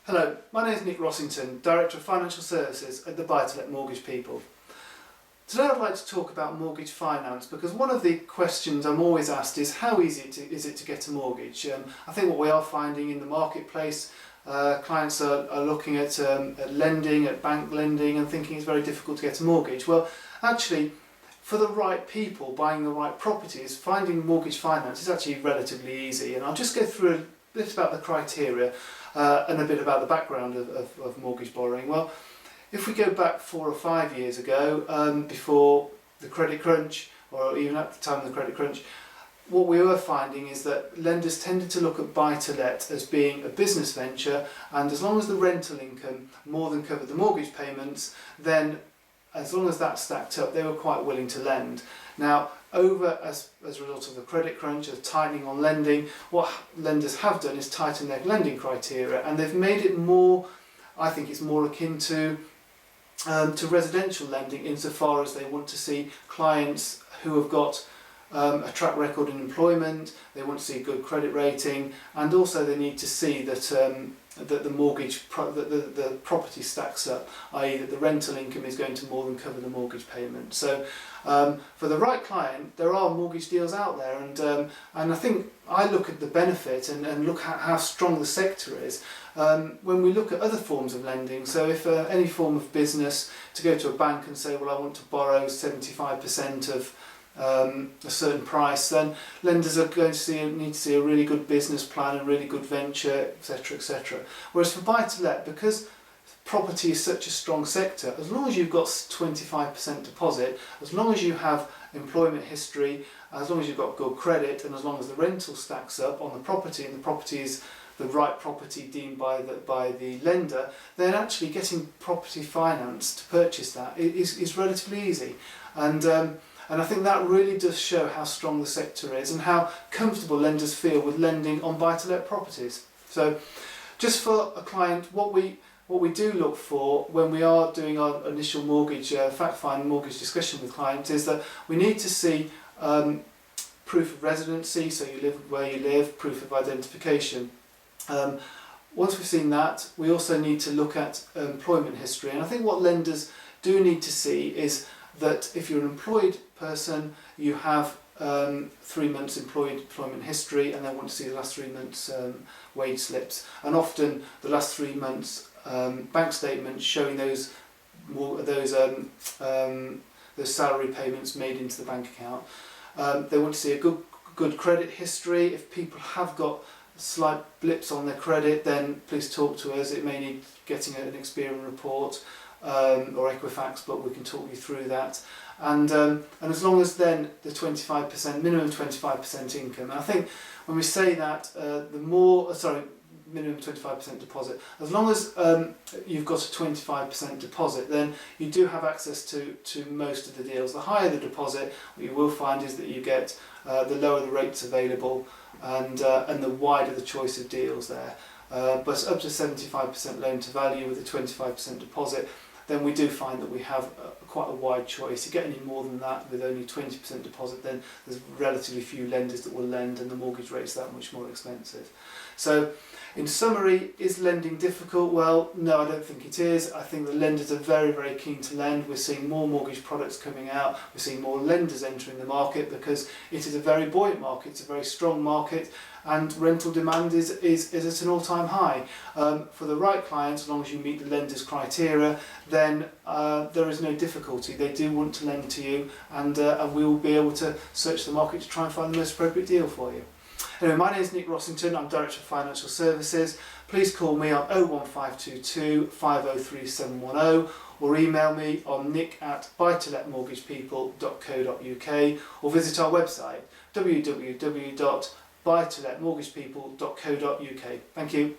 Hello, my name is Nick Rossington, Director of Financial Services at the Buy-to-Let Mortgage People. Today I'd like to talk about mortgage finance because one of the questions I'm always asked is how easy is it to get a mortgage? I think what we are finding in the marketplace, clients are looking at lending, at bank lending and thinking it's very difficult to get a mortgage. Well, actually, for the right people, buying the right properties, finding mortgage finance is actually relatively easy, and I'll just go through a bit about the criteria and a bit about the background of mortgage borrowing. Well, if we go back 4 or 5 years ago, before the credit crunch, or even at the time of the credit crunch, what we were finding is that lenders tended to look at buy-to-let as being a business venture, and as long as the rental income more than covered the mortgage payments, then as long as that stacked up, they were quite willing to lend. Now, as a result of the credit crunch, of tightening on lending, what lenders have done is tighten their lending criteria, and they've made it more, I think it's more akin to residential lending, insofar as they want to see clients who have got a track record in employment, they want to see a good credit rating, and also they need to see that that the property stacks up, i.e. that the rental income is going to more than cover the mortgage payment. So for the right client, there are mortgage deals out there, and I think I look at the benefit and look at how strong the sector is when we look at other forms of lending. So if any form of business, to go to a bank and say, well, I want to borrow 75% of a certain price, then lenders are going to need to see a really good business plan, a really good venture, etc., etc. Whereas for buy-to-let, because property is such a strong sector, as long as you've got 25% deposit, as long as you have employment history, as long as you've got good credit, and as long as the rental stacks up on the property, and the property is the right property deemed by the lender, then actually getting property finance to purchase that is relatively easy. And I think that really does show how strong the sector is and how comfortable lenders feel with lending on buy-to-let properties. So just for a client, what we do look for when we are doing our initial mortgage, fact-find mortgage discussion with clients, is that we need to see proof of residency, so you live where you live, proof of identification. Once we've seen that, we also need to look at employment history, and I think what lenders do need to see is that if you're an employed person, you have 3 months employment history, and they want to see the last 3 months wage slips, and often the last 3 months bank statements showing those salary payments made into the bank account. They want to see a good credit history. If people have got slight blips on their credit, then please talk to us. It may need getting an Experian report or Equifax, but we can talk you through that. And as long as then the 25%, minimum 25% income, and I think when we say that, minimum 25% deposit, as long as you've got a 25% deposit, then you do have access to most of the deals. The higher the deposit, what you will find is that you get the lower the rates available, and the wider the choice of deals there. But up to 75% loan to value with a 25% deposit, then we do find that we have quite a wide choice. You get any more than that with only 20% deposit, then there's relatively few lenders that will lend, and the mortgage rate's that much more expensive. So in summary, is lending difficult? Well, no, I don't think it is. I think the lenders are very, very keen to lend. We're seeing more mortgage products coming out. We're seeing more lenders entering the market because it is a very buoyant market. It's a very strong market, and rental demand is at an all-time high. For the right clients, as long as you meet the lender's criteria, then there is no difficulty. They do want to lend to you, and we will be able to search the market to try and find the most appropriate deal for you. Anyway, my name is Nick Rossington, I'm Director of Financial Services. Please call me on 01522 503 710 or email me on nick@buytoletmortgagepeople.co.uk or visit our website www.buytoletmortgagepeople.co.uk. Thank you.